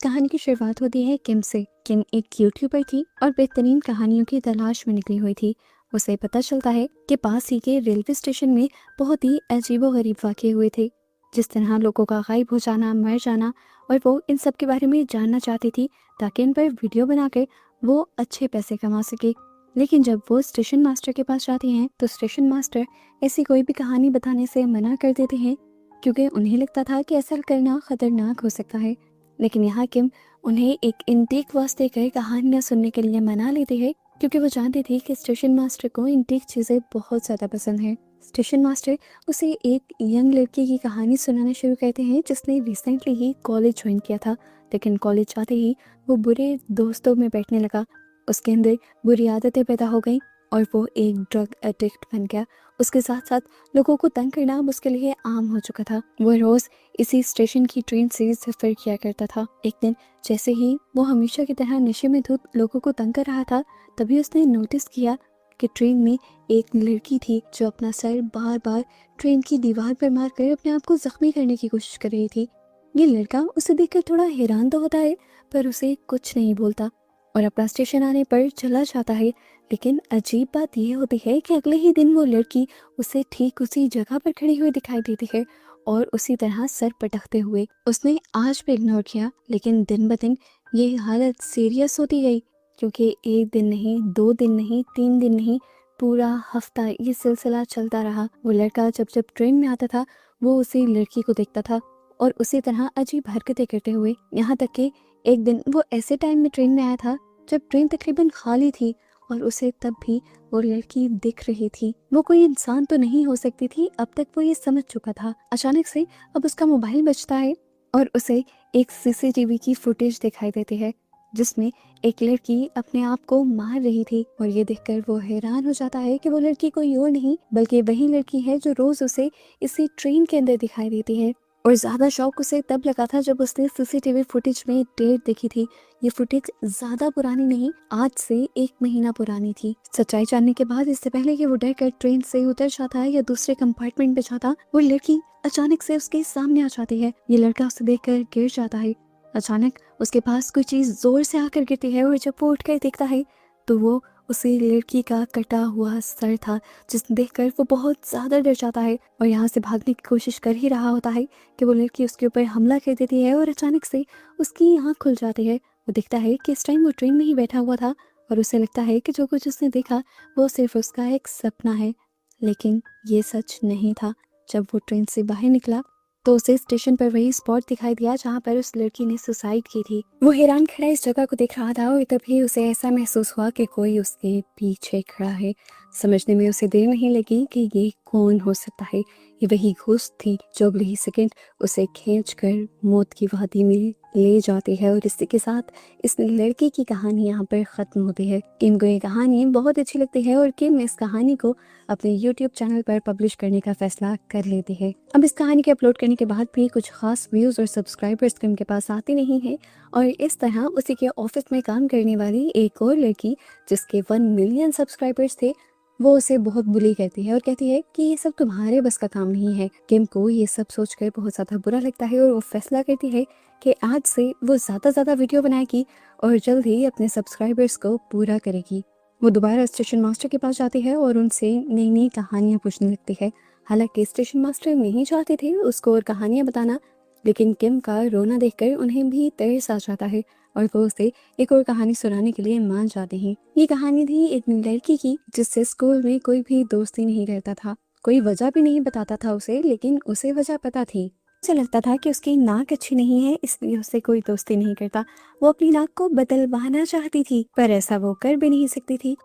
कहानी की शुरुआत होती है किम से। किम एक यूट्यूबर थी और बेहतरीन कहानियों की तलाश में निकली हुई थी। उसे पता चलता है कि पास ही के रेलवे स्टेशन में बहुत ही अजीबोगरीब वाक़ये हुए थे। जिस तरह लोगों का गायब हो जाना, मर जाना, और वो इन सब के बारे में जानना चाहती थी ताकि इन पर वीडियो बनाकर वो अच्छे पैसे कमा सके। लेकिन जब वो स्टेशन मास्टर के पास जाती हैं तो स्टेशन मास्टर ऐसी कोई भी कहानी बताने से मना कर देते हैं, क्योंकि उन्हें लगता था कि ऐसा करना खतरनाक हो सकता है। लेकिन यहाँ किम उन्हें एक इंटेक वॉइस देकर कहानियाँ सुनने के लिए मना लेती है, क्योंकि वो जानती थी कि स्टेशन मास्टर को इंटेक चीज़ें बहुत ज़्यादा पसंद हैं। स्टेशन मास्टर उसे एक यंग लड़की की कहानी सुनाना शुरू करते हैं जिसने रिसेंटली ही कॉलेज ज्वाइन किया था, लेकिन कॉलेज जाते ही वो बुरे दोस्तों में बैठने लगा। उसके अंदर बुरी आदतें पैदा हो गई और वो एक ड्रग एडिक्ट बन गया। उसके साथ साथ लोगों को तंग करना अब उसके लिए आम हो चुका था। वो रोज़ इसी स्टेशन की ट्रेन से सफ़र किया करता था। एक दिन जैसे ही वो हमेशा की तरह नशे में धुत लोगों को तंग कर रहा था, तभी उसने नोटिस किया कि ट्रेन में एक लड़की थी जो अपना सर बार बार ट्रेन की दीवार पर मारकर अपने आप को जख्मी करने की कोशिश कर रही थी। ये लड़का उसे देखकर थोड़ा हैरान तो होता है, पर उसे कुछ नहीं बोलता और अपना स्टेशन आने पर चला जाता है। लेकिन अजीब बात यह होती है कि अगले ही दिन वो लड़की उसे ठीक उसी जगह पर खड़ी हुई दिखाई देती है और उसी तरह सर पटकते हुए। उसने आज भी इग्नोर किया, लेकिन दिन ब दिन ये हालत सीरियस होती गई, क्योंकि एक दिन नहीं, 2 दिन नहीं, 3 दिन नहीं, पूरा हफ्ता ये सिलसिला चलता रहा। वो लड़का जब जब ट्रेन में आता था वो उसी लड़की को देखता था और उसी तरह अजीब हरकतें करते हुए, यहाँ तक कि एक दिन वो ऐसे टाइम में ट्रेन में आया था जब ट्रेन तकरीबन खाली थी और उसे तब भी वो लड़की दिख रही थी। वो कोई इंसान तो नहीं हो सकती थी, अब तक वो ये समझ चुका था। अचानक से अब उसका मोबाइल बजता है और उसे एक सीसीटीवी की फुटेज दिखाई देती है जिसमें एक लड़की अपने आप को मार रही थी। और ये देखकर वो हैरान हो जाता है कि वो लड़की कोई और नहीं बल्कि वही लड़की है जो रोज उसे इसी ट्रेन के अंदर दिखाई देती है। और ज्यादा शौक उसे तब लगा था जब उसने सीसीटीवी फुटेज में डेट देखी थी। ये फुटेज ज्यादा पुरानी नहीं, आज से 1 महीना पुरानी थी। सच्चाई जानने के बाद, इससे पहले कि वो डर कर ट्रेन से उतर जाता है या दूसरे कंपार्टमेंट में जाता, वो लड़की अचानक से उसके सामने आ जाती है। ये लड़का उसे देखकर गिर जाता है। अचानक उसके पास कोई चीज जोर से आकर गिरती है और जब वो उठकर देखता है तो वो उसी लड़की का कटा हुआ सर था, जिसे देखकर वो बहुत ज्यादा डर जाता है और यहाँ से भागने की कोशिश कर ही रहा होता है कि वो लड़की उसके ऊपर हमला कर देती है और अचानक से उसकी आँख खुल जाती है। वो देखता है कि इस टाइम वो ट्रेन में ही बैठा हुआ था और उसे लगता है कि जो कुछ उसने देखा वो सिर्फ उसका एक सपना है, लेकिन ये सच नहीं था। जब वो ट्रेन से बाहर निकला तो उसे स्टेशन पर वही स्पॉट दिखाई दिया जहाँ पर उस लड़की ने सुसाइड की थी। वो हैरान खड़ा इस जगह को देख रहा था और तभी उसे ऐसा महसूस हुआ कि कोई उसके पीछे खड़ा है। समझने में उसे देर नहीं लगी कि ये कौन हो सकता है। ये वही घोस्ट थी जो अगले ही सेकंड उसे खींचकर मौत की वादी में ले जाती है। और इसी के साथ इस लड़की की कहानी यहाँ पर ख़त्म होती है। किम को ये कहानी बहुत अच्छी लगती है और किम इस कहानी को अपने यूट्यूब चैनल पर पब्लिश करने का फैसला कर लेती है। अब इस कहानी के अपलोड करने के बाद भी कुछ खास व्यूज़ और सब्सक्राइबर्स किम के पास आते नहीं हैं और इस तरह उसी के ऑफिस में काम करने वाली एक और लड़की जिसके 1 मिलियन सब्सक्राइबर्स थे, वो उसे बहुत बुली कहती है और कहती है कि ये सब तुम्हारे बस का काम नहीं है। किम को ये सब सोचकर बहुत ज़्यादा बुरा लगता है और वो फैसला करती है कि आज से वो ज़्यादा वीडियो बनाएगी और जल्द ही अपने सब्सक्राइबर्स को पूरा करेगी। वो दोबारा स्टेशन मास्टर के पास जाती है और उनसे नई नई कहानियाँ पूछने लगती है। हालांकि स्टेशन मास्टर नहीं चाहते थे उसको और कहानियाँ बताना, लेकिन किम का रोना देखकर उन्हें भी तरस आ जाता है और वो उसे एक और कहानी सुनाने के लिए मान जाते हैं। ये कहानी थी एक लड़की की जिससे स्कूल में कोई भी दोस्ती नहीं करता था। कोई वजह भी नहीं बताता था उसे, लेकिन उसे वजह पता थी। उसे लगता था कि उसकी नाक अच्छी नहीं है, इसलिए उससे कोई दोस्ती नहीं करता। वो अपनी नाक को बदलवाना चाहती थी, पर ऐसा वो कर भी नहीं सकती थी।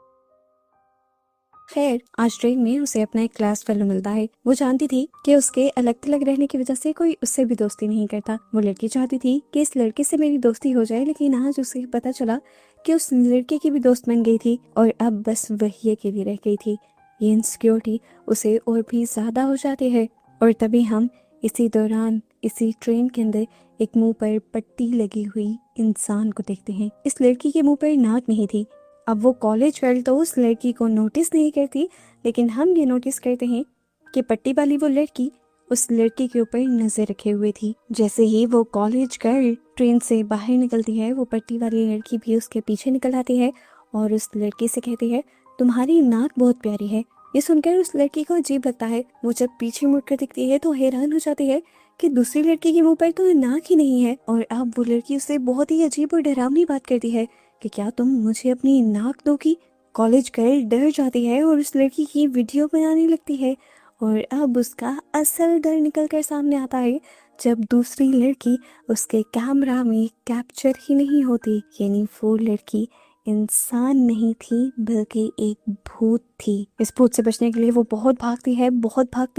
खैर, आज ट्रेन में उसे अपना एक क्लास फेलो मिलता है। वो जानती थी कि उसके अलग थलग रहने की वजह से कोई उससे भी दोस्ती नहीं करता। वो लड़की चाहती थी कि इस लड़के से मेरी दोस्ती हो जाए, लेकिन आज उसे पता चला कि उस लड़के की भी दोस्त बन गई थी और अब बस वही अकेली रह गई थी। ये इनसिक्योरिटी उसे और भी ज्यादा हो जाती है और तभी हम इसी दौरान इसी ट्रेन के अंदर एक मुंह पर पट्टी लगी हुई इंसान को देखते हैं। इस लड़की के मुंह पर नाक नहीं थी। अब वो कॉलेज गर्ल तो उस लड़की को नोटिस नहीं करती, लेकिन हम ये नोटिस करते हैं कि पट्टी वाली वो लड़की उस लड़की के ऊपर नजर रखे हुए थी। जैसे ही वो कॉलेज गर्ल ट्रेन से बाहर निकलती है, वो पट्टी वाली लड़की भी उसके पीछे निकल आती है और उस लड़की से कहती है, तुम्हारी नाक बहुत प्यारी है। ये सुनकर उस लड़की को अजीब लगता है। वो जब पीछे मुड़कर दिखती है तो हैरान हो जाती है कि दूसरी लड़की के मुंह पर तो नाक ही नहीं है। और अब वो लड़की उससे बहुत ही अजीब और डरावनी बात करती है कि क्या तुम मुझे अपनी नाक दोगी। कॉलेज गर्ल डर जाती है और उस लड़की की वीडियो बनाने लगती है। और अब उसका असल डर निकल कर सामने आता है जब दूसरी लड़की उसके कैमरा में कैप्चर ही नहीं होती। यानी वो लड़की इंसान नहीं थी बल्कि एक भूत थी। इस भूत से बचने के लिए वो बहुत भागती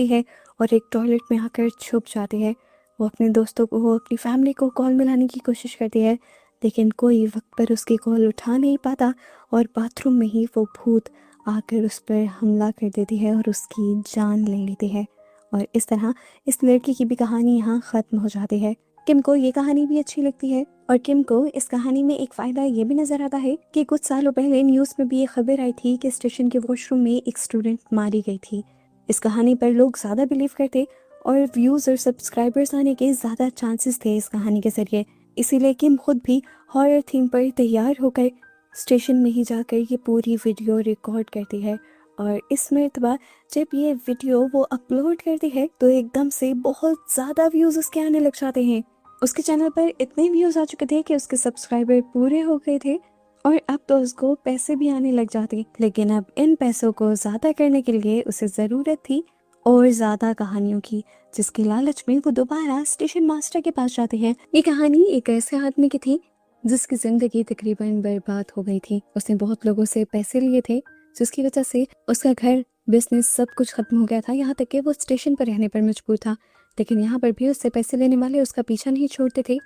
है और एक टॉयलेट में आकर छुप जाती है। वो अपने दोस्तों को, वो अपनी फैमिली को कॉल मिलाने की कोशिश करती है, लेकिन कोई वक्त पर उसकी कॉल उठा नहीं पाता और बाथरूम में ही वो भूत आकर उस पर हमला कर देती है और उसकी जान ले लेती है। और इस तरह इस लड़की की भी कहानी यहाँ ख़त्म हो जाती है। किम को ये कहानी भी अच्छी लगती है और किम को इस कहानी में एक फ़ायदा ये भी नज़र आता है कि कुछ सालों पहले न्यूज़ में भी ये खबर आई थी कि स्टेशन के वॉशरूम में एक स्टूडेंट मारी गई थी। इस कहानी पर लोग ज़्यादा बिलीव करते और व्यूज़ और सब्सक्राइबर्स आने के ज़्यादा चांसेस थे इस कहानी के ज़रिए। इसीलिए किम खुद भी हॉरर थीम पर तैयार होकर स्टेशन में ही जाकर ये पूरी वीडियो रिकॉर्ड करती है। और इस मर्तबा जब ये वीडियो वो अपलोड करती है तो एकदम से बहुत ज़्यादा व्यूज़ उसके आने लग जाते हैं। उसके चैनल पर इतने व्यूज़ आ चुके थे कि उसके सब्सक्राइबर पूरे हो गए थे और अब तो उसको पैसे भी आने लग जाते। लेकिन अब इन पैसों को ज़्यादा करने के लिए उसे ज़रूरत थी और ज़्यादा कहानियों की, जिसकी लालच में वो दोबारा स्टेशन मास्टर के पास जाते हैं। ये कहानी एक ऐसे आदमी की थी जिसकी ज़िंदगी तकरीबन बर्बाद हो गई थी। उसने बहुत लोगों से पैसे लिए थे जिसकी वजह से उसका घर, बिजनेस सब कुछ खत्म हो गया था। यहाँ तक कि वो स्टेशन पर रहने पर मजबूर था। लेकिन यहाँ पर भी उससे पैसे लेने वाले उसका पीछा नहीं छोड़ते थे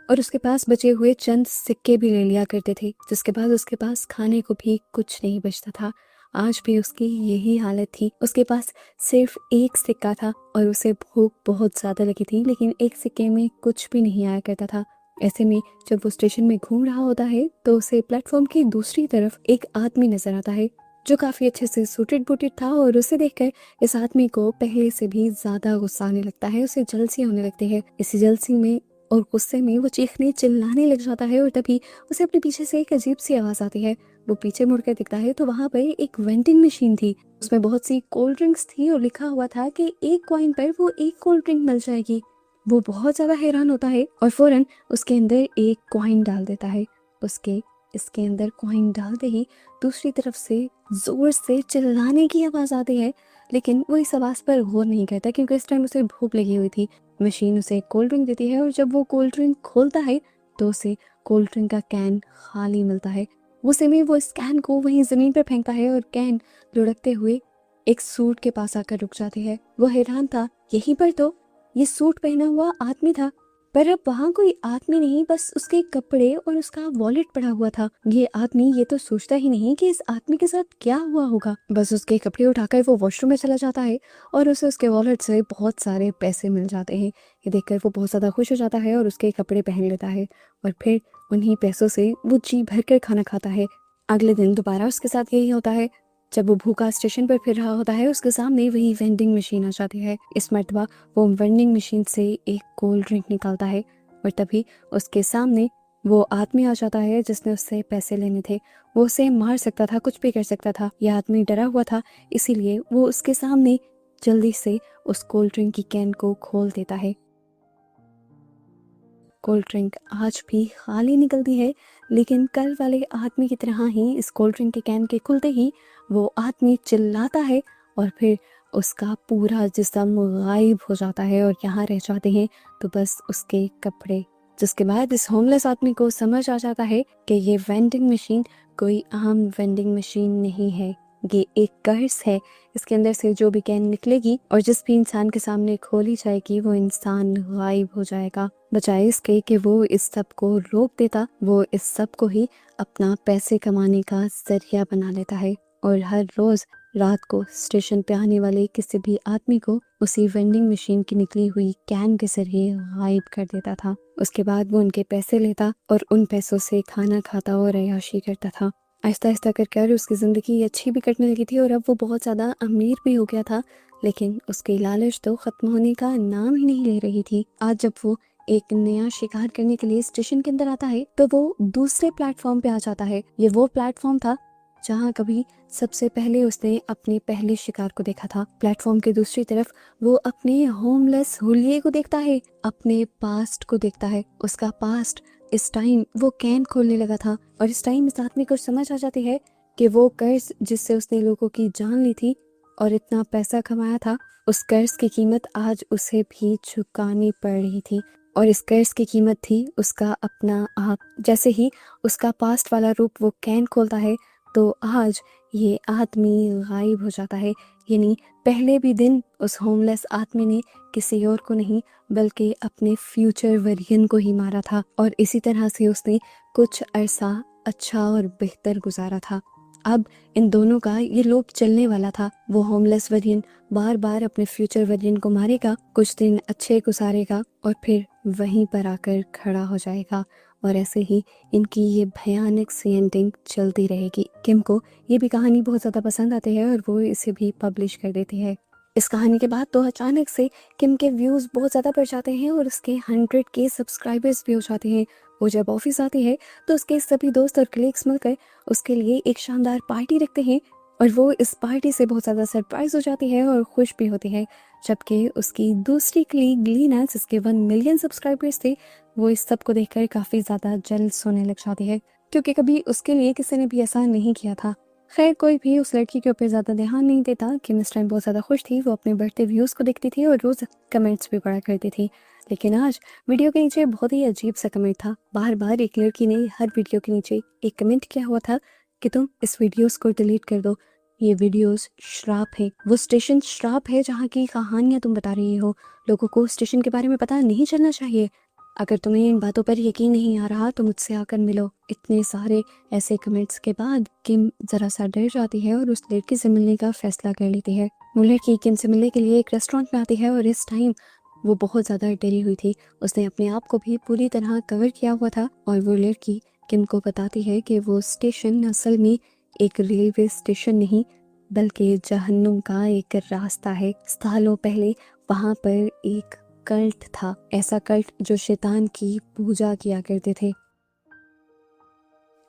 और उसके पास बचे हुए चंद सिक्के भी ले लिया करते थे, जिसके बाद उसके पास खाने को भी कुछ नहीं बचता था। आज भी उसकी यही हालत थी। उसके पास सिर्फ एक सिक्का था और उसे भूख बहुत ज़्यादा लगी थी, लेकिन एक सिक्के में कुछ भी नहीं आया करता था। ऐसे में जब वो स्टेशन में घूम रहा होता है तो उसे प्लेटफॉर्म की दूसरी तरफ एक आदमी नजर आता है जो काफ़ी अच्छे से सूटेड बूटेड था। और उसे देखकर इस आदमी को पहले से भी ज़्यादा गुस्सा आने लगता है। उसे जलसी होने लगती है। इसी जलसी में और गुस्से में वो चीखने चिल्लाने लग जाता है और तभी उसे अपने पीछे से एक अजीब सी आवाज़ आती है। वो पीछे मुड़कर दिखता है तो वहाँ पर एक वेंडिंग मशीन थी। उसमें बहुत सी कोल्ड ड्रिंक्स थी और लिखा हुआ था कि एक कॉइन पर वो एक कोल्ड ड्रिंक मिल जाएगी। वो बहुत ज़्यादा हैरान होता है और फौरन उसके अंदर एक कॉइन डाल देता है। इसके अंदर कॉइन डालते ही दूसरी तरफ से जोर से चिल्लाने की आवाज़ आती है, लेकिन वो इस आवाज़ पर गौर नहीं करता क्योंकि इस टाइम उसे भूख लगी हुई थी। मशीन उसे कोल्ड ड्रिंक देती है और जब वो कोल्ड ड्रिंक खोलता है तो उसे कोल्ड ड्रिंक का कैन खाली मिलता है। गुस्से में वो इस कैन को वहीं ज़मीन पर फेंकता है और कैन लुढ़कते हुए एक सूट के पास आकर रुक जाती है। वो हैरान था, यहीं पर तो ये सूट पहना हुआ आदमी था, पर अब वहाँ कोई आदमी नहीं, बस उसके कपड़े और उसका वॉलेट पड़ा हुआ था। ये आदमी ये तो सोचता ही नहीं कि इस आदमी के साथ क्या हुआ होगा। बस उसके कपड़े उठाकर वो वॉशरूम में चला जाता है और उसे उसके वॉलेट से बहुत सारे पैसे मिल जाते हैं। ये देखकर वो बहुत ज़्यादा खुश हो जाता है और उसके कपड़े पहन लेता है और फिर उन्हीं पैसों से वो जी भर कर खाना खाता है। अगले दिन दोबारा उसके साथ यही होता है। जब वो भूखा स्टेशन पर फिर रहा होता है उसके सामने वही वेंडिंग मशीन आ जाती है। इस मर्तबा वो वेंडिंग मशीन से एक कोल्ड ड्रिंक निकालता है और तभी उसके सामने वो आदमी आ जाता है जिसने उससे पैसे लेने थे। वो उसे मार सकता था, कुछ भी कर सकता था। यह आदमी डरा हुआ था, इसीलिए वो उसके सामने जल्दी से उस कोल्ड ड्रिंक की कैन को खोल देता है। कोल्ड ड्रिंक आज भी खाली निकलती है, लेकिन कल वाले आदमी की तरह ही इस कोल्ड ड्रिंक के कैन के खुलते ही वो आदमी चिल्लाता है और फिर उसका पूरा जिस्म गायब हो जाता है और यहाँ रह जाते हैं तो बस उसके कपड़े। जिसके बाद इस होमलेस आदमी को समझ आ जाता है कि ये वेंडिंग मशीन कोई आम वेंडिंग मशीन नहीं है, ये एक कर्स है। इसके अंदर से जो भी कैन निकलेगी और जिस भी इंसान के सामने खोली जाएगी वो इंसान गायब हो जाएगा। बजाय इसके कि वो इस सब को रोक देता, वो इस सब को ही अपना पैसे कमाने का जरिया बना लेता है और हर रोज रात को स्टेशन पे आने वाले किसी भी आदमी को उसी वेंडिंग मशीन की निकली हुई कैन के जरिए गायब कर देता था। उसके बाद वो उनके पैसे लेता और उन पैसों से खाना खाता और अय्याशी करता था। आहिस्ता आहिस्ता कर उसकी ज़िंदगी अच्छी भी कटने लगी थी और अब वो बहुत ज़्यादा अमीर भी हो गया था। लेकिन उसकी लालच तो खत्म होने का नाम ही नहीं ले रही थी। आज जब वो एक नया शिकार करने के लिए स्टेशन के अंदर आता है तो वो दूसरे प्लेटफॉर्म पे आ जाता है। ये वो प्लेटफॉर्म था जहाँ कभी सबसे पहले उसने अपने पहले शिकार को देखा था। प्लेटफॉर्म के दूसरी तरफ वो अपने होमलेस हुलिये को देखता है, अपने पास्ट को देखता है। उसका पास्ट इस टाइम वो कैन खोलने लगा था और इस टाइम इस आदमी को समझ आ जाती है कि वो कर्ज जिससे उसने लोगों की जान ली थी और इतना पैसा कमाया था, उस कर्ज की कीमत आज उसे भी चुकानी पड़ रही थी। और इस कर्ज की कीमत थी उसका अपना आप। जैसे ही उसका पास्ट वाला रूप वो कैन खोलता है तो आज ये आदमी गायब हो जाता है। यानी पहले भी दिन उस होमलेस आदमी ने किसी और को नहीं बल्कि अपने फ्यूचर वर्जन को ही मारा था और इसी तरह से उसने कुछ अरसा अच्छा और बेहतर गुजारा था। अब इन दोनों का ये लूप चलने वाला था। वो होमलेस वर्जन बार बार अपने फ्यूचर वर्जन को मारेगा, कुछ दिन अच्छे गुजारेगा और फिर वहीं पर आकर खड़ा हो जाएगा। और ऐसे ही इनकी ये भयानक सी एंडिंग चलती रहेगी। किम को ये भी कहानी बहुत ज़्यादा पसंद आती है और वो इसे भी पब्लिश कर देती है। इस कहानी के बाद तो अचानक से किम के व्यूज़ बहुत ज़्यादा बढ़ जाते हैं और उसके 100K सब्सक्राइबर्स भी हो जाते हैं। वो जब ऑफिस आती है तो उसके सभी दोस्त और कलीग्स मिलकर उसके लिए एक शानदार पार्टी रखते हैं और वो इस पार्टी से बहुत ज़्यादा सरप्राइज हो जाती है और खुश भी होती है। जबकि उसकी दूसरी कलीग लीना, जिसके 1 मिलियन सब्सक्राइबर्स थे, वो इस सब को देखकर काफ़ी ज़्यादा जेलस होने लग जाती है, क्योंकि कभी उसके लिए किसी ने भी ऐसा नहीं किया था। खैर, कोई भी उस लड़की के ऊपर ज़्यादा ध्यान नहीं देता। किम इस टाइम बहुत ज़्यादा खुश थी। वो अपने बढ़ते व्यूज़ को देखती थी और रोज़ कमेंट्स भी पढ़ा करती थी। लेकिन आज वीडियो के नीचे बहुत ही अजीब सा कमेंट था। बार बार एक लड़की ने हर वीडियो के नीचे एक कमेंट किया हुआ था कि तुम इस वीडियोस को डिलीट कर दो, ये वीडियोस श्राप है। वो स्टेशन श्राप है जहाँ की कहानियाँ तुम बता रही हो। लोगों को स्टेशन के बारे में पता नहीं चलना चाहिए। अगर तुम्हें इन बातों पर यकीन नहीं आ रहा तो मुझसे आकर मिलो। इतने सारे ऐसे कमेंट्स के बाद किम ज़रा सा डर जाती है और उस लड़की से मिलने का फैसला कर लेती है। वो लड़की किम से मिलने के लिए एक रेस्टोरेंट में आती है और इस टाइम वो बहुत ज़्यादा डरी हुई थी। उसने अपने आप को भी पूरी तरह कवर किया हुआ था और वो लड़की किम को बताती है कि वो स्टेशन असल में एक रेलवे स्टेशन नहीं बल्कि जहन्नुम का एक रास्ता है। सालों पहले वहाँ पर एक कल्ट था, ऐसा कल्ट जो शैतान की पूजा किया करते थे।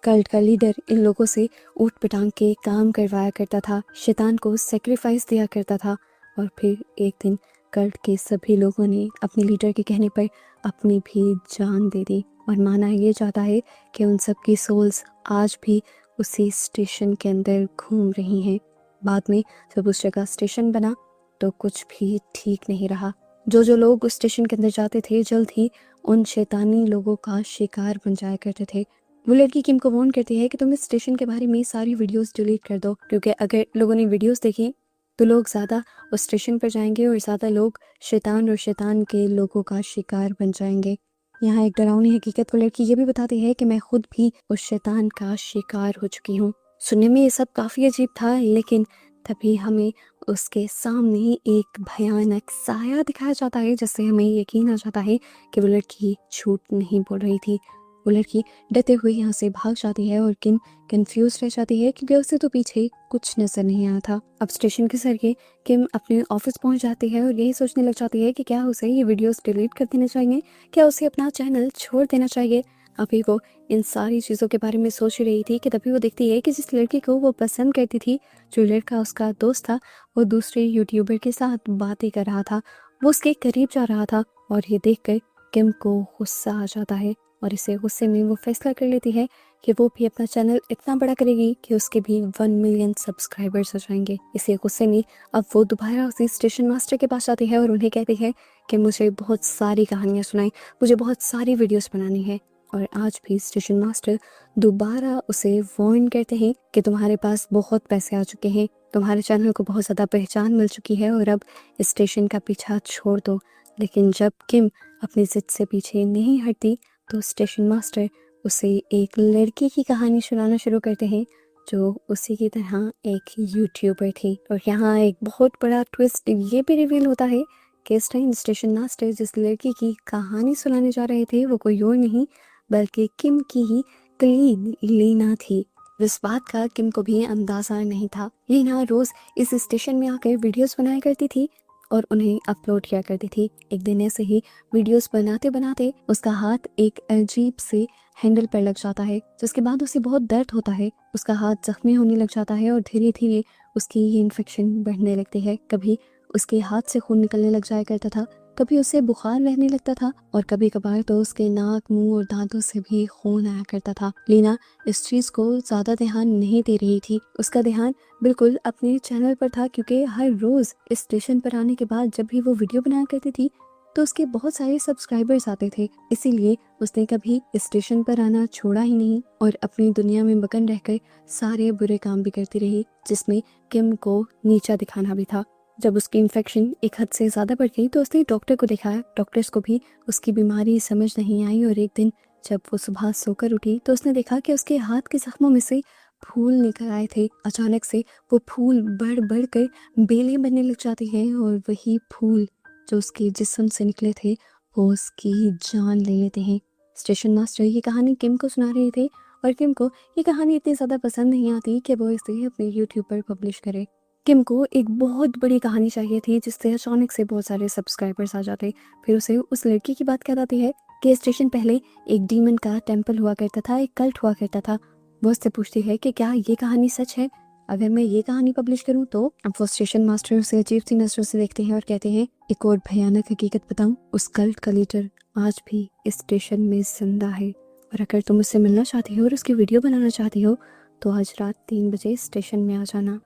कल्ट का लीडर इन लोगों से ऊट पटांग के काम करवाया करता था, शैतान को सेक्रीफाइस दिया करता था और फिर एक दिन कल्ट के सभी लोगों ने अपने लीडर के कहने पर अपनी भी जान दे दी और माना ये जाता है कि उन सब की सोल्स आज भी उसी स्टेशन के अंदर घूम रही हैं। बाद में जब उस जगह स्टेशन बना तो कुछ भी ठीक नहीं रहा। जो लोग उस स्टेशन के अंदर जाते थे जल्द ही उन शैतानी लोगों का शिकार बन जाया करते थे। वो लड़की किम को वार्न करती है कि तुम इस स्टेशन के बारे में सारी वीडियोस डिलीट कर दो, क्योंकि अगर लोगों ने वीडियोस देखी तो लोग ज़्यादा उस स्टेशन पर जाएंगे और ज़्यादा लोग शैतान और शैतान के लोगों का शिकार बन जाएंगे। यहाँ एक डरावनी हकीकत को लड़की ये भी बताती है कि मैं खुद भी उस शैतान का शिकार हो चुकी हूँ। सुनने में ये सब काफ़ी अजीब था, लेकिन तभी हमें उसके सामने एक भयानक साया दिखाया जाता है जिससे हमें यकीन आ जाता है कि वो लड़की झूठ नहीं बोल रही थी। वो लड़की डरते हुए यहाँ से भाग जाती है और किम कंफ्यूज रह जाती है क्योंकि उसे तो पीछे कुछ नजर नहीं आया था। अब स्टेशन के जरिए किम अपने ऑफिस पहुंच जाती है और यही सोचने लग जाती है कि क्या उसे ये वीडियोस डिलीट कर देने चाहिए, क्या उसे अपना चैनल छोड़ देना चाहिए। अभी वो इन सारी चीज़ों के बारे में सोच रही थी कि तभी वो देखती है कि जिस लड़की को वो पसंद करती थी, जो लड़का उसका दोस्त था, वो दूसरे यूट्यूबर के साथ बातें कर रहा था। वो उसके करीब जा रहा था और ये देखकर किम को गुस्सा आ जाता है और इसे गुस्से में वो फैसला कर लेती है कि वो भी अपना चैनल इतना बड़ा करेगी कि उसके भी 1 मिलियन सब्सक्राइबर्स हो जाएंगे। इसी गुस्से में अब वो दोबारा उसी स्टेशन मास्टर के पास जाती है और उन्हें कहती है कि मुझे बहुत सारी कहानियाँ सुनाई, मुझे बहुत सारी वीडियोस बनानी है। और आज भी स्टेशन मास्टर दोबारा उसे वार्न करते हैं कि तुम्हारे पास बहुत पैसे आ चुके हैं, तुम्हारे चैनल को बहुत ज़्यादा पहचान मिल चुकी है और अब इस स्टेशन का पीछा छोड़ दो। लेकिन जब किम अपनी जिद से पीछे नहीं हटती तो स्टेशन मास्टर उसे एक लड़की की कहानी सुनाना शुरू करते हैं जो उसी की तरह एक यूट्यूबर थी। और यहाँ एक बहुत बड़ा ट्विस्ट ये भी रिवील होता है कि इस टाइम स्टेशन मास्टर जिस लड़की की कहानी सुनाने जा रहे थे वो कोई और नहीं बल्कि किम की ही कलीग लीना थी। इस बात का किम को भी अंदाजा नहीं था। लीना रोज इस स्टेशन में आकर वीडियोस बनाया करती थी और उन्हें अपलोड किया करती थी। एक दिन ऐसे ही वीडियोस बनाते बनाते उसका हाथ एक अजीब से हैंडल पर लग जाता है, जिसके बाद उसे बहुत दर्द होता है। उसका हाथ जख्मी होने लग जाता है और धीरे धीरे उसकी ये इन्फेक्शन बढ़ने लगती है। कभी उसके हाथ से खून निकलने लग जाया करता था, कभी उसे बुखार रहने लगता था और कभी कभार तो उसके नाक, मुंह और दांतों से भी खून आया करता था। लीना इस चीज को ज्यादा ध्यान नहीं दे रही थी। उसका ध्यान बिल्कुल अपने चैनल पर था, क्योंकि हर रोज इस स्टेशन पर आने के बाद जब भी वो वीडियो बनाया करती थी तो उसके बहुत सारे सब्सक्राइबर्स आते थे। इसीलिए उसने कभी इस स्टेशन पर आना छोड़ा ही नहीं और अपनी दुनिया में मगन रहकर सारे बुरे काम भी करती रही, जिसमें किम को नीचा दिखाना भी था। जब उसकी इन्फेक्शन एक हद से ज़्यादा बढ़ गई तो उसने डॉक्टर को दिखाया। डॉक्टर्स को भी उसकी बीमारी समझ नहीं आई और एक दिन जब वो सुबह सोकर उठी तो उसने देखा कि उसके हाथ के जख्मों में से फूल निकल आए थे। अचानक से वो फूल बढ़ बढ़ कर बेलें बनने लग जाती हैं और वही फूल जो उसके जिस्म से निकले थे वो उसकी जान ले लेते हैं। स्टेशन मास्टर ये कहानी किम को सुना रहे थे और किम को ये कहानी इतनी ज़्यादा पसंद नहीं आती कि वो इसे अपने यूट्यूब पर पब्लिश करे। किम को एक बहुत बड़ी कहानी चाहिए थी जिससे अचानक से बहुत सारे सब्सक्राइबर्स आ जाते। फिर उसे उस लड़की की बात याद आती है कि स्टेशन पहले एक डीमन का टेम्पल हुआ करता था, एक कल्ट हुआ करता था। वो उससे पूछती है कि क्या ये कहानी सच है, अगर मैं ये कहानी पब्लिश करूं तो। अब वो स्टेशन मास्टर उसे अजीब सी नजरों से देखते हैं और कहते हैं, एक और भयानक हकीकत बताऊं, उस कल्ट का लीडर आज भी इस स्टेशन में जिंदा है और अगर तुम उससे मिलना चाहती हो और उसकी वीडियो बनाना चाहती हो तो आज रात 3 बजे स्टेशन में आ जाना।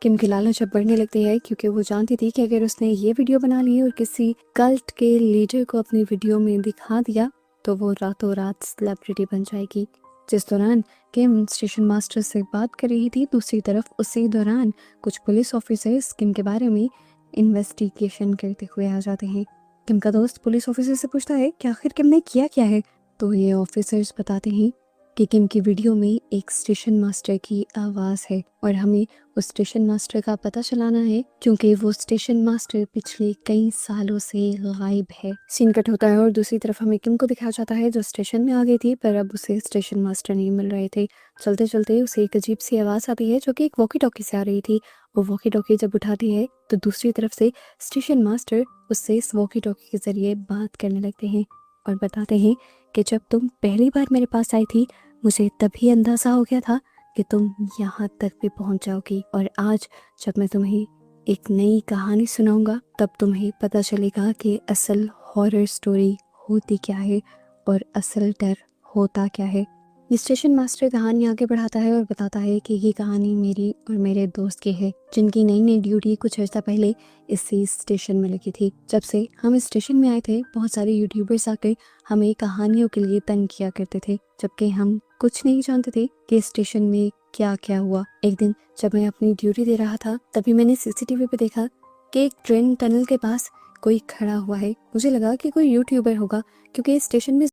किम की लालच अब बढ़ने लगती है, क्योंकि वो जानती थी कि अगर उसने ये वीडियो बना ली और किसी कल्ट के लीडर को अपनी वीडियो में दिखा दिया तो वो रातों रात सेलिब्रिटी बन जाएगी। जिस दौरान किम स्टेशन मास्टर से बात कर रही थी, दूसरी तरफ उसी दौरान कुछ पुलिस ऑफिसर्स किम के बारे में इन्वेस्टिगेशन करते हुए आ जाते हैं। किम का दोस्त पुलिस ऑफिसर से पूछता है कि आखिर किम ने किया क्या है, तो ये ऑफिसर्स बताते हैं कि किम की वीडियो में एक स्टेशन मास्टर की आवाज़ है और हमें उस स्टेशन मास्टर का पता चलाना है, क्योंकि वो स्टेशन मास्टर पिछले कई सालों से गायब है। सीन कट होता है और दूसरी तरफ हमें किम को दिखाया जाता है जो स्टेशन में आ गई थी, पर अब उसे स्टेशन मास्टर नहीं मिल रहे थे। चलते चलते उसे एक अजीब सी आवाज़ आती है जो कि एक वॉकी टॉकी से आ रही थी। वो वॉकी टॉकी जब उठाती है तो दूसरी तरफ से स्टेशन मास्टर उससे इस वॉकी टॉकी के जरिए बात करने लगते हैं और बताते हैं कि जब तुम पहली बार मेरे पास आई थी मुझे तभी अंदाज़ा हो गया था कि तुम यहाँ तक भी पहुँच जाओगी, और आज जब मैं तुम्हें एक नई कहानी सुनाऊंगा तब तुम्हें पता चलेगा कि असल हॉरर स्टोरी होती क्या है और असल डर होता क्या है। ये स्टेशन मास्टर कहानी आगे बढ़ाता है और बताता है कि ये कहानी मेरी और मेरे दोस्त की है, जिनकी नई नई ड्यूटी कुछ अर्सा पहले इसी स्टेशन में लगी थी। जब से हम इस स्टेशन में आए थे बहुत सारे यूट्यूबर्स आकर हमें कहानियों के लिए तंग किया करते थे, जबकि हम कुछ नहीं जानते थे कि स्टेशन में क्या क्या हुआ। एक दिन जब मैं अपनी ड्यूटी दे रहा था तभी मैंने सीसीटीवी पे देखा कि एक ट्रेन टनल के पास कोई खड़ा हुआ है। मुझे लगा कि कोई यूट्यूबर होगा, क्योंकि इस स्टेशन में